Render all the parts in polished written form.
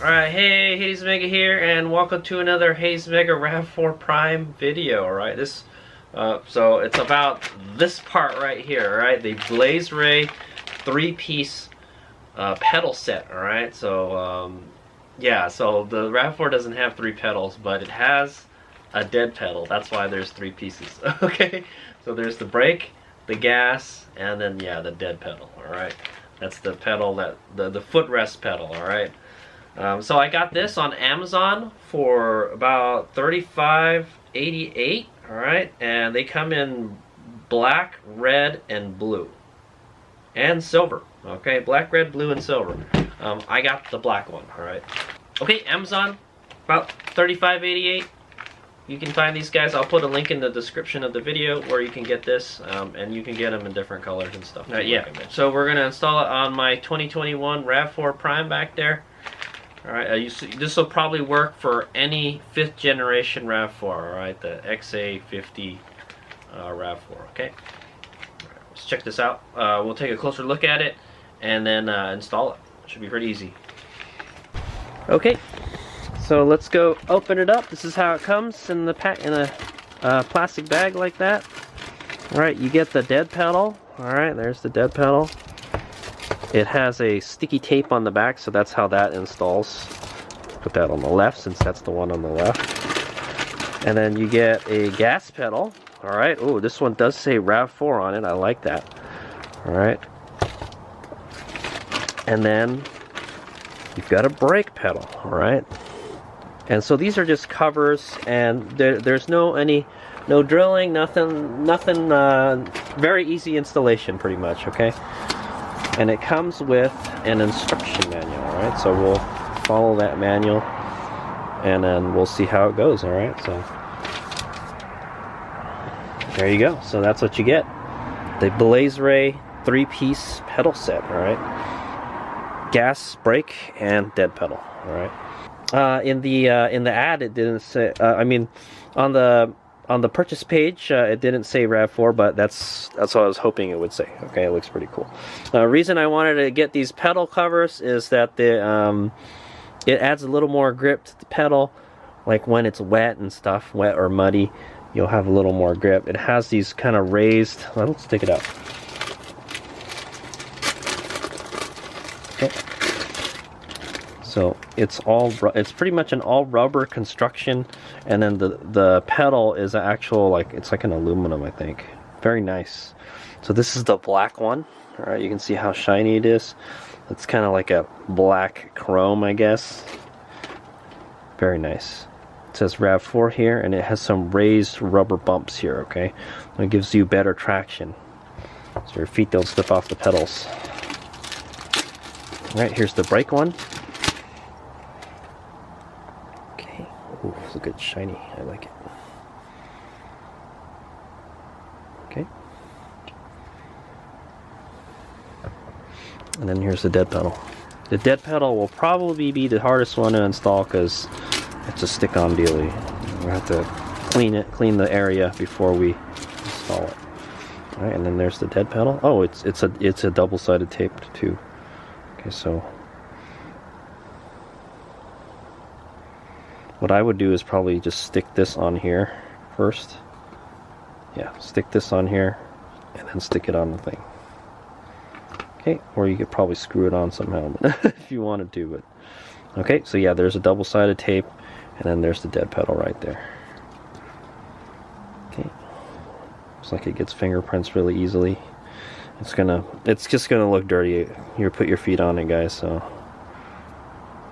Alright, hey, Hayes Mega here, and welcome to another Hayes Mega Rav4 Prime video, alright? So it's about this part right here, alright? The Blazeray 3-piece pedal set, alright? So, yeah, so the Rav4 doesn't have 3 pedals, but it has a dead pedal. That's why there's 3 pieces, okay? So there's the brake, the gas, and then, yeah, the dead pedal, alright? That's the pedal, the footrest pedal, alright? So I got this on Amazon for about $35.88, alright? And they come in black, red, and blue. And silver, okay? Black, red, blue, and silver. I got the black one, alright? Okay, Amazon, about $35.88. You can find these guys. I'll put a link in the description of the video where you can get this, and you can get them in different colors and stuff. Yeah, so we're going to install it on my 2021 RAV4 Prime back there. Alright, this will probably work for any 5th generation RAV4, alright, the XA50 Rav4, okay? Alright, let's check this out. We'll take a closer look at it and then install it. It should be pretty easy. Okay, so let's go open it up. This is how it comes in the pack, in a plastic bag like that. Alright, you get the dead pedal. Alright, there's the dead pedal. It has a sticky tape on the back, so that's how that installs. Put that on the left, since that's the one on the left. And then you get a gas pedal. Alright, oh, this one does say RAV4 on it. I like that. Alright. And then you've got a brake pedal. Alright. And so these are just covers, and there's no drilling, nothing, very easy installation pretty much, okay? And it comes with an instruction manual, alright? So we'll follow that manual and then we'll see how it goes, alright? So there you go. So that's what you get. The Blazeray 3-piece pedal set, alright? Gas, brake, and dead pedal, alright? In the ad it didn't say, on the purchase page, it didn't say RAV4, but that's what I was hoping it would say. Okay, it looks pretty cool. The reason I wanted to get these pedal covers is that it adds a little more grip to the pedal, like when it's wet and stuff, wet or muddy, you'll have a little more grip. It has these kind of raised. Well, let's take it out. Okay. So it's pretty much an all rubber construction, and then the pedal is an actual, it's like an aluminum, I think. Very nice. So this is the black one. All right, you can see how shiny it is. It's kind of like a black chrome, I guess. Very nice. It says RAV4 here, and it has some raised rubber bumps here. Okay, it gives you better traction, so your feet don't slip off the pedals. All right, here's the brake one. Ooh, look at shiny. I like it. Okay. And then here's the dead pedal. The dead pedal will probably be the hardest one to install because it's a stick-on dealie. We'll have to clean the area before we install it. All right, and then there's the dead pedal. Oh, it's a double-sided tape too. Okay, so what I would do is probably just stick this on here first. Yeah, stick this on here and then stick it on the thing. Okay, or you could probably screw it on somehow if you wanted to, but okay, so yeah, there's a double-sided tape, and then there's the dead pedal right there. Okay, looks like it gets fingerprints really easily. It's just gonna look dirty. You put your feet on it, guys, so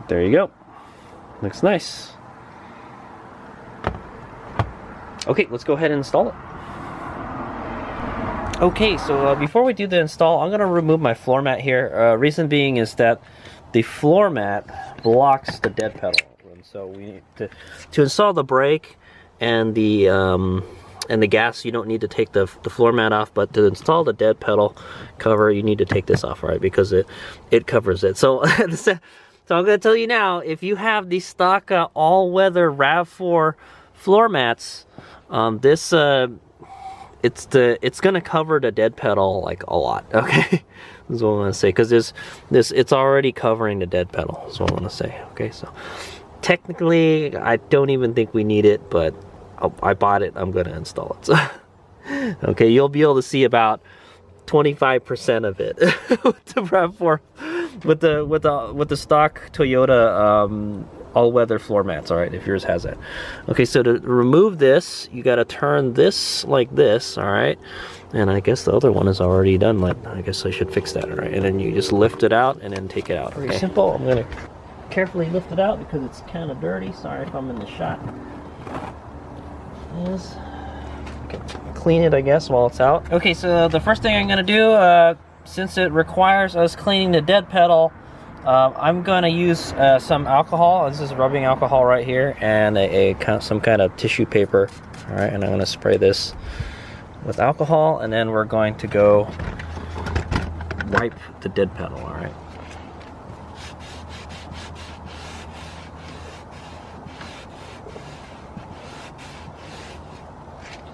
there you go. Looks nice. Okay, let's go ahead and install it. Okay, so before we do the install, I'm going to remove my floor mat here. Reason being is that the floor mat blocks the dead pedal, and so we need to install the brake and the gas. You don't need to take the floor mat off, but to install the dead pedal cover, you need to take this off, right? Because it covers it. So so I'm going to tell you now, if you have the stock all-weather RAV4 floor mats, it's gonna cover the dead pedal like a lot. Okay, that's what I'm gonna say, because it's already covering the dead pedal. That's what I'm gonna say. Okay, so technically I don't even think we need it, but I bought it. I'm gonna install it. So okay, you'll be able to see about 25% of it with the Rav4, with the stock Toyota all-weather floor mats. All right, if yours has that. Okay, so to remove this, you got to turn this like this. All right, and I guess the other one is already done. Like, I guess I should fix that. All right, and then you just lift it out and then take it out. Okay, simple. I'm gonna carefully lift it out because it's kind of dirty. Sorry if I'm in the shot. Yes. Clean it, I guess, while it's out. Okay, so the first thing I'm gonna do, since it requires us cleaning the dead pedal, I'm gonna use some alcohol. This is rubbing alcohol right here, and some kind of tissue paper. All right, and I'm gonna spray this with alcohol, and then we're going to go wipe the dead pedal. All right.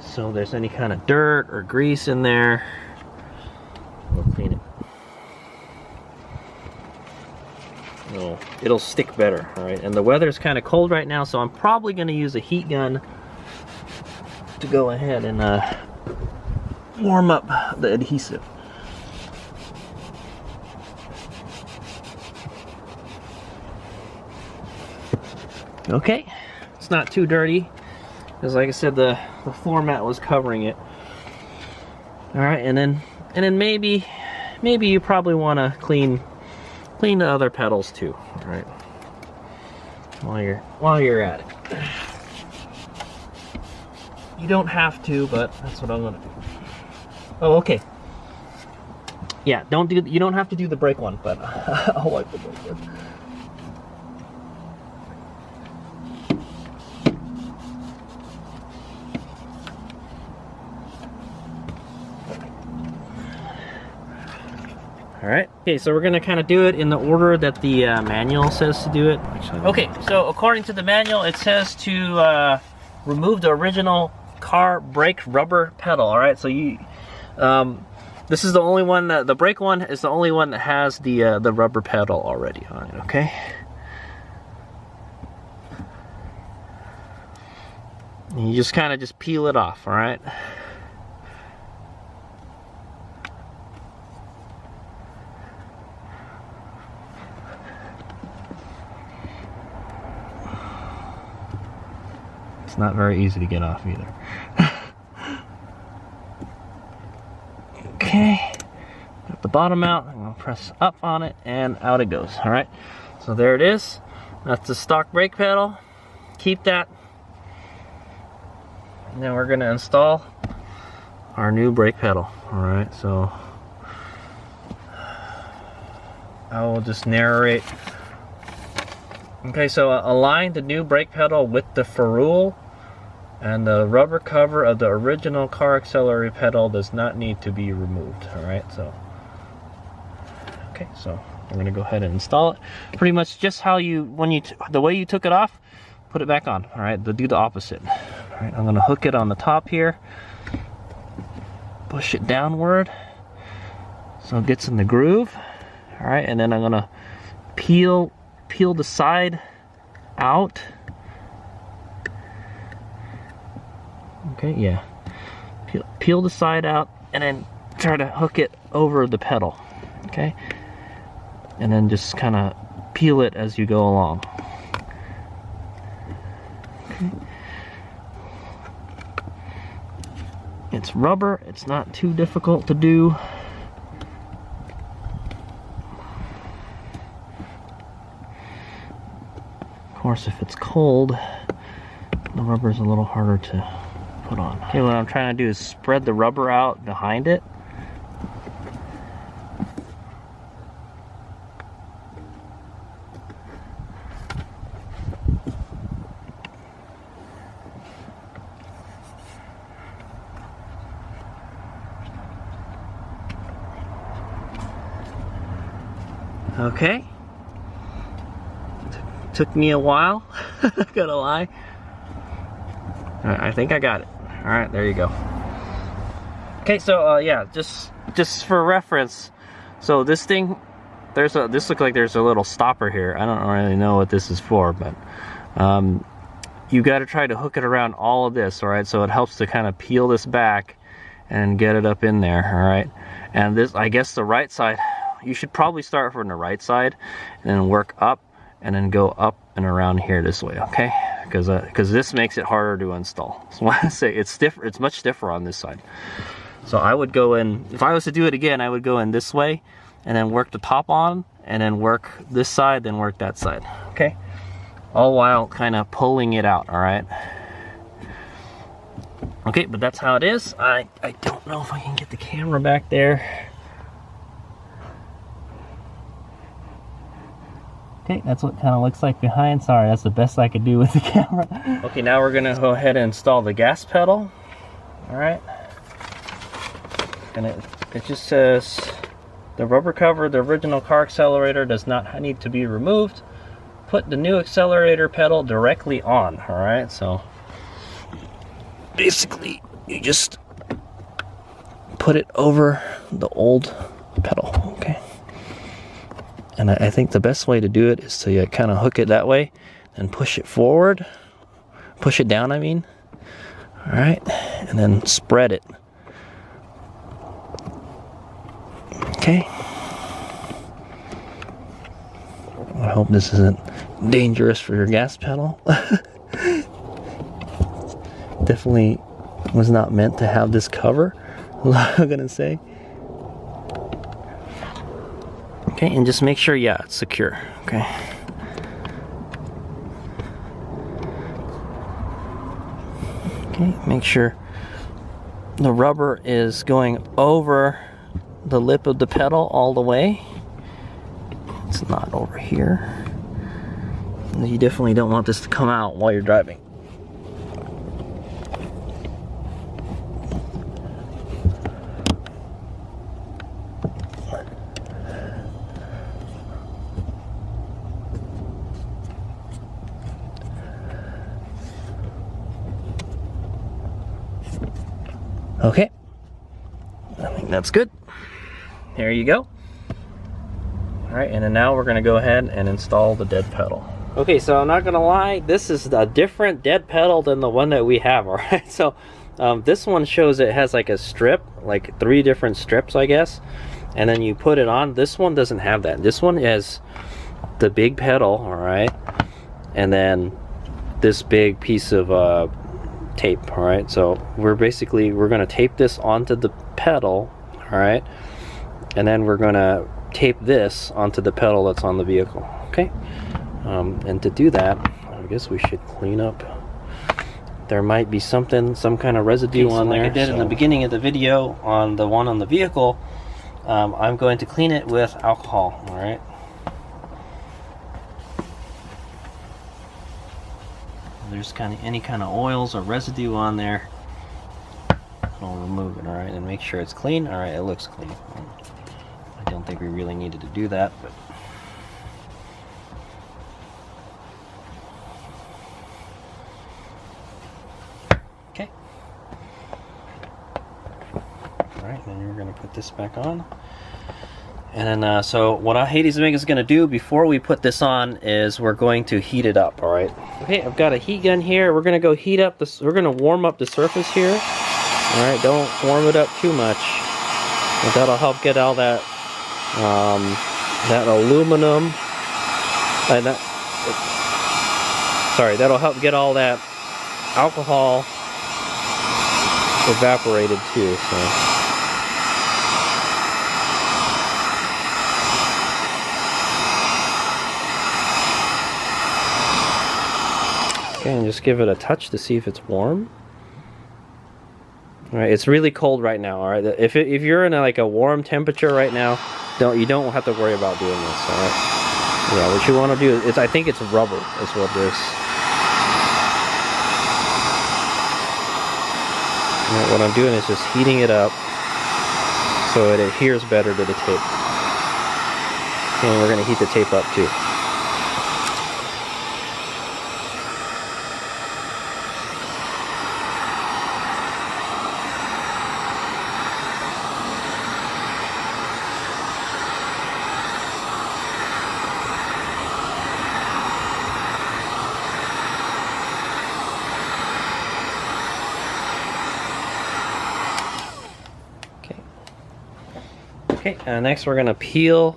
So if there's any kind of dirt or grease in there, we'll clean it. It'll stick better, all right? And the weather's kind of cold right now, so I'm probably going to use a heat gun to go ahead and warm up the adhesive. Okay, it's not too dirty, because like I said, the floor mat was covering it. All right, and then maybe you probably want to clean the other pedals too. All right, while you're at it. You don't have to, but that's what I'm gonna do. Oh, okay. Yeah, you don't have to do the brake one, but I'll wipe the brake one. Alright, okay, so we're gonna kind of do it in the order that the manual says to do it. Okay, so according to the manual, it says to remove the original car brake rubber pedal. Alright, so this is the only one, the brake one is the only one that has the rubber pedal already on it, okay? And you just kind of peel it off, alright? It's not very easy to get off either. Okay, got the bottom out. I'm gonna press up on it and out it goes. All right, so there it is. That's the stock brake pedal. Keep that. And then we're gonna install our new brake pedal. All right, so I will just narrate. Okay, so align the new brake pedal with the ferrule, and the rubber cover of the original car accelerator pedal does not need to be removed. All right, so okay, so I'm gonna go ahead and install it. Pretty much just how the way you took it off, put it back on. All right, do the opposite. All right, I'm gonna hook it on the top here, push it downward so it gets in the groove. All right, and then I'm gonna peel the side out. Okay, yeah. Peel the side out and then try to hook it over the pedal. Okay? And then just kind of peel it as you go along. Okay. It's rubber, it's not too difficult to do. Of course, if it's cold, the rubber is a little harder to put on. Okay, what I'm trying to do is spread the rubber out behind it. Okay. Took me a while, not gonna lie. I think I got it. All right, there you go. Okay, so yeah, just for reference, so this thing, this looks like there's a little stopper here. I don't really know what this is for, but you got to try to hook it around all of this, all right? So it helps to kind of peel this back and get it up in there, all right? And this, I guess the right side, you should probably start from the right side and then work up and then go up and around here this way, okay? Because this makes it harder to install. So when I say it's different, it's much stiffer on this side. So I would go in, if I was to do it again, I would go in this way and then work the top on and then work this side, then work that side, okay? All while kind of pulling it out, all right? Okay, but that's how it is. I don't know if I can get the camera back there. Okay, that's what it kind of looks like behind. Sorry, that's the best I could do with the camera. Okay, now we're gonna go ahead and install the gas pedal. All right. And it just says, the rubber cover, the original car accelerator does not need to be removed. Put the new accelerator pedal directly on, all right? So basically, you just put it over the old pedal, okay? And I think the best way to do it is to kind of hook it that way and push it forward. Push it down, I mean. All right, and then spread it. Okay. I hope this isn't dangerous for your gas pedal. Definitely was not meant to have this cover, I'm gonna say. Okay, and just make sure, yeah, it's secure, okay? Okay, make sure the rubber is going over the lip of the pedal all the way. It's not over here. You definitely don't want this to come out while you're driving. Okay, I think that's good. There you go. All right, and then now we're gonna go ahead and install the dead pedal. Okay, so I'm not gonna lie, this is a different dead pedal than the one that we have, all right? So this one shows it has like a strip, like 3 different strips, I guess. And then you put it on. This one doesn't have that. This one has the big pedal, all right? And then this big piece of tape, all right? So we're gonna tape this onto the pedal, all right? And then we're gonna tape this onto the pedal that's on the vehicle, okay? And to do that, I guess we should clean up. There might be some kind of residue on there. Like I did in the beginning of the video on the one on the vehicle, I'm going to clean it with alcohol, all right? There's any kind of oils or residue on there, I'll remove it, all right, and make sure it's clean. All right, it looks clean. I don't think we really needed to do that, but okay. All right, then you're gonna put this back on. And then, so what Hades Omega is going to do before we put this on is we're going to heat it up, all right? Okay, I've got a heat gun here. We're going to go heat up this. We're going to warm up the surface here. All right, don't warm it up too much. But that'll help get all that that aluminum. That'll help get all that alcohol evaporated too. So. Okay, and just give it a touch to see if it's warm. All right, it's really cold right now. All right, if you're in a warm temperature right now, you don't have to worry about doing this. All right. Yeah, what you want to do is I think it's rubber is what it is. All right, what I'm doing is just heating it up so it adheres better to the tape. And we're going to heat the tape up too. Okay, next we're gonna peel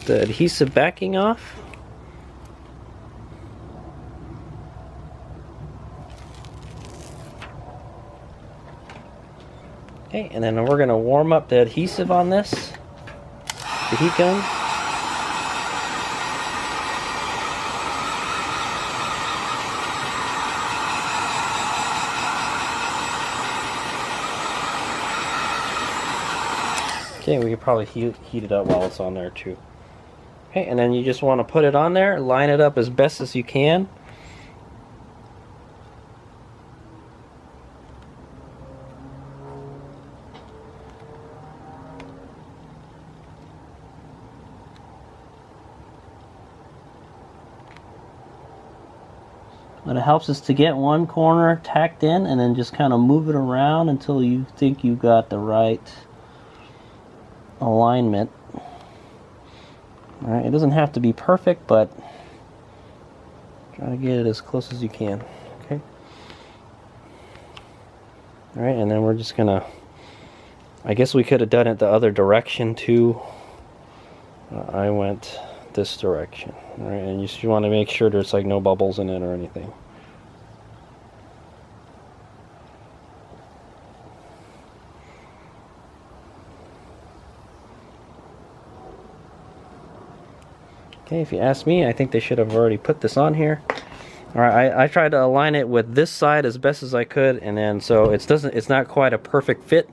the adhesive backing off. Okay, and then we're gonna warm up the adhesive on this, the heat gun. Okay, we could probably heat it up while it's on there too. Okay, and then you just want to put it on there, line it up as best as you can. What it helps is to get one corner tacked in and then just kind of move it around until you think you've got the right alignment. Alright, it doesn't have to be perfect, but try to get it as close as you can. Okay. Alright, and then we're just gonna, I guess we could have done it the other direction too. I went this direction. Alright, and you just want to make sure there's like no bubbles in it or anything. Okay, if you ask me, I think they should have already put this on here. Alright, I tried to align it with this side as best as I could, and then so it's not quite a perfect fit.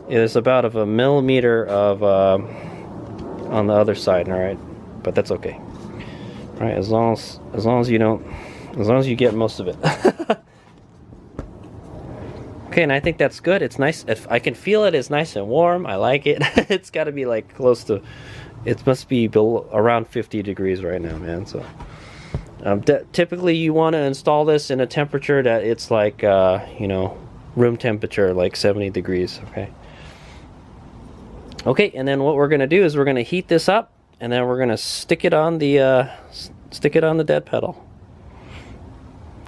It is about of a millimeter of on the other side, alright, but that's okay. Alright, as long as you get most of it. Okay, and I think that's good. It's nice. If I can feel it, it's nice and warm. I like it. It's got to be like close to. It must be below, around 50 degrees right now, man. So typically you want to install this in a temperature that it's like you know, room temperature, like 70 degrees. Okay, and then what we're gonna do is we're gonna heat this up, and then we're gonna stick it on the dead pedal.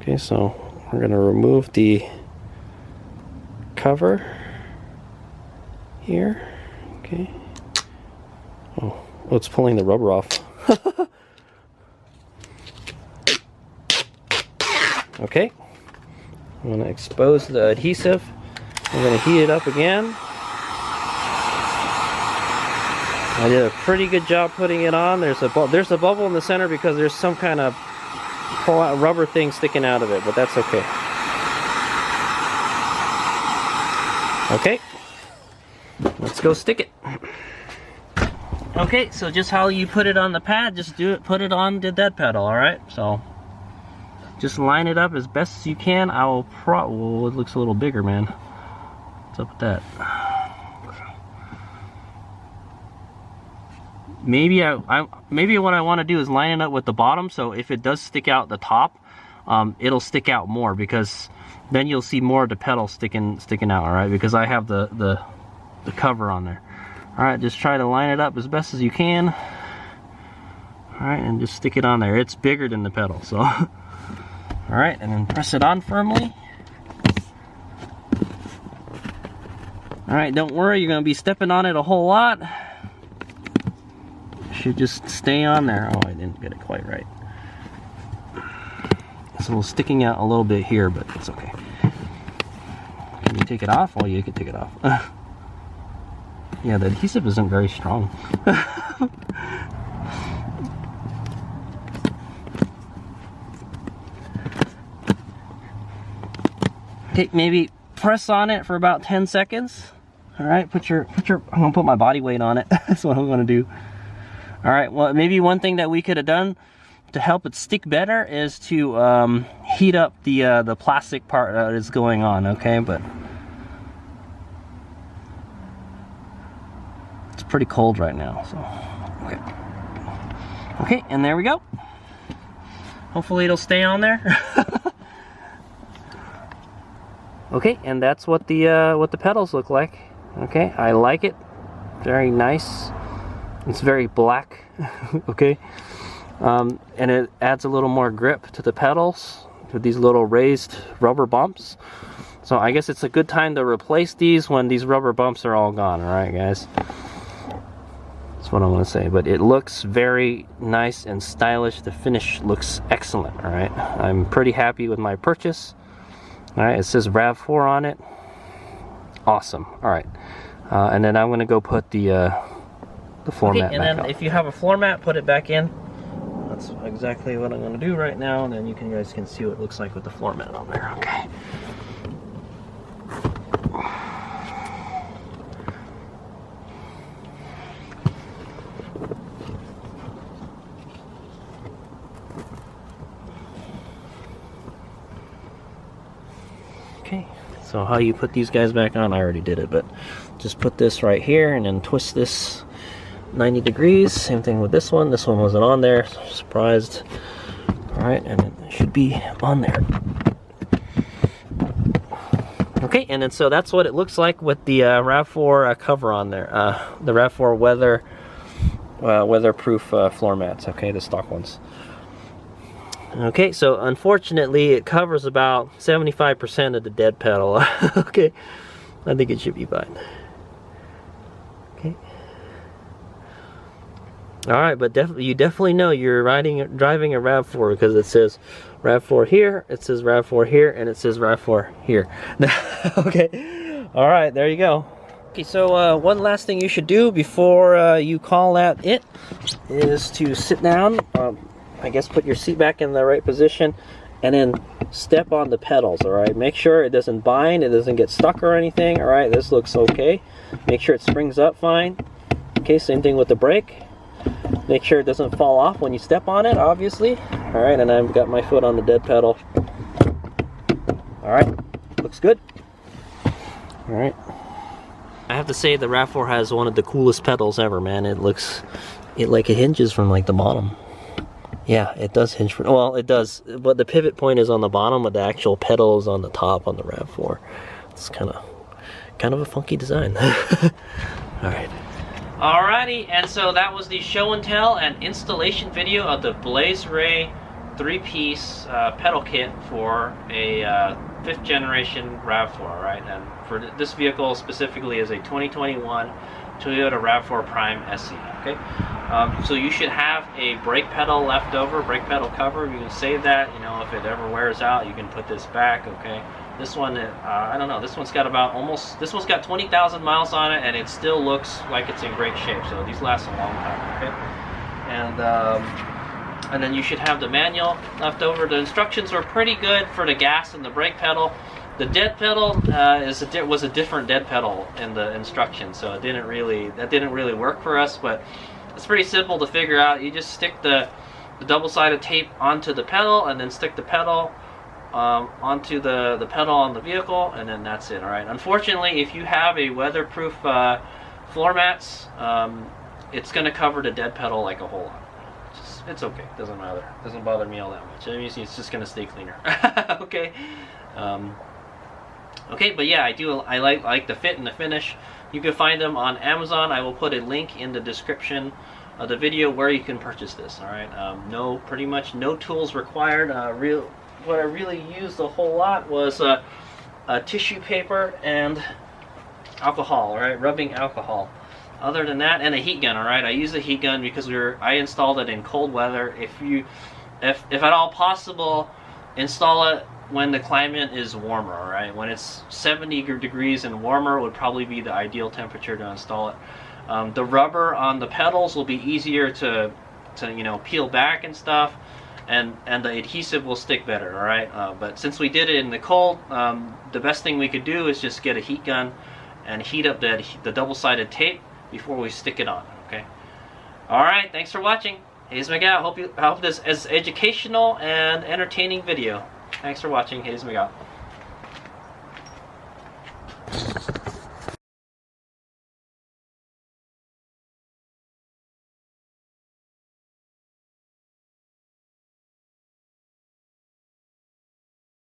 Okay, so we're gonna remove the cover here. Okay. Oh, it's pulling the rubber off. Okay. I'm going to expose the adhesive. I'm going to heat it up again. I did a pretty good job putting it on. There's a bubble in the center because there's some kind of rubber thing sticking out of it, but that's okay. Okay. Let's go stick it. Okay, so just how you put it on the pad, just put it on the dead pedal, alright? So, just line it up as best as you can. I will well, it looks a little bigger, man. What's up with that? Maybe maybe what I want to do is line it up with the bottom, so if it does stick out the top, it'll stick out more, because then you'll see more of the pedal sticking out, alright? Because I have the cover on there. Alright, just try to line it up as best as you can. Alright, and just stick it on there. It's bigger than the pedal, so. Alright, and then press it on firmly. Alright, don't worry, you're going to be stepping on it a whole lot. Should just stay on there. Oh, I didn't get it quite right. It's a little sticking out a little bit here, but it's okay. Can you take it off? Oh, you can take it off. Yeah, the adhesive isn't very strong. Okay, maybe press on it for about 10 seconds. All right, I'm gonna put my body weight on it. That's what I'm gonna do. All right, well, maybe one thing that we could have done to help it stick better is to heat up the plastic part that is going on, okay? But it's pretty cold right now, so okay. Okay, and there we go. Hopefully it'll stay on there. Okay, and that's what the pedals look like. Okay, I like it. Very nice. It's very black. Okay, and it adds a little more grip to the pedals with these little raised rubber bumps. So I guess it's a good time to replace these when these rubber bumps are all gone. All right, guys. That's what I'm going to say. But it looks very nice and stylish. The finish looks excellent. All right, I'm pretty happy with my purchase. All right, it says Rav4 on it. Awesome. All right, and then I'm going to go put the floor mat back on. And then if you have a floor mat, put it back in. That's exactly what I'm going to do right now, and then you guys can see what it looks like with the floor mat on there. Okay. Okay, so how you put these guys back on, I already did it, but just put this right here and then twist this 90 degrees. Same thing with this one. This one wasn't on there, so surprised. Alright, and it should be on there. Okay, and then so that's what it looks like with the Rav4 cover on there. The Rav4 weatherproof floor mats, okay, the stock ones. Okay, so unfortunately it covers about 75% of the dead pedal. Okay, I think it should be fine. Okay. Alright, but you definitely know you're driving a Rav4 because it says Rav4 here, it says Rav4 here, and it says Rav4 here. Okay, alright, there you go. Okay, so one last thing you should do before you call that it is to sit down. I guess put your seat back in the right position and then step on the pedals, alright? Make sure it doesn't bind, it doesn't get stuck or anything, alright? This looks okay. Make sure it springs up fine. Okay, same thing with the brake. Make sure it doesn't fall off when you step on it, obviously. Alright, and I've got my foot on the dead pedal. Alright, looks good. Alright. I have to say the Rav4 has one of the coolest pedals ever, man. It looks, it hinges from like the bottom. Yeah, it does hinge from, well, it does, but the pivot point is on the bottom, but the actual pedal is on the top on the Rav4. It's kind of a funky design. Alright. Alrighty, and so that was the show and tell and installation video of the Blazeray 3-piece pedal kit for a 5th generation Rav4, right? And for this vehicle specifically is a 2021 Toyota Rav4 Prime SE, okay? So you should have a brake pedal left over, brake pedal cover. You can save that, you know, if it ever wears out, you can put this back, okay? This one, I don't know, this one's got about this one's got 20,000 miles on it, and it still looks like it's in great shape, so these last a long time, okay? And then you should have the manual left over. The instructions were pretty good for the gas and the brake pedal. The dead pedal was a different dead pedal in the instructions, so that didn't really work for us, but it's pretty simple to figure out. You just stick the double-sided tape onto the pedal, and then stick the pedal onto the pedal on the vehicle, and then that's it. Alright, unfortunately, if you have a weatherproof floor mats, it's going to cover the dead pedal like a whole lot. It's okay, doesn't matter, doesn't bother me all that much. I mean, it's just going to stay cleaner. Okay. Okay, but yeah, I like the fit and the finish. You can find them on Amazon. I will put a link in the description of the video where you can purchase this. All right, pretty much no tools required. What I really used a whole lot was tissue paper and alcohol. All right, rubbing alcohol. Other than that, and a heat gun. All right, I used a heat gun because I installed it in cold weather. If at all possible, install it when the climate is warmer, all right? When it's 70 degrees and warmer would probably be the ideal temperature to install it. The rubber on the pedals will be easier to you know, peel back and stuff, and the adhesive will stick better, all right? But since we did it in the cold, the best thing we could do is just get a heat gun and heat up the double-sided tape before we stick it on, okay? All right, thanks for watching. Hayes Miguel. I hope this is educational and entertaining video. Thanks for watching. Hayes Miguel.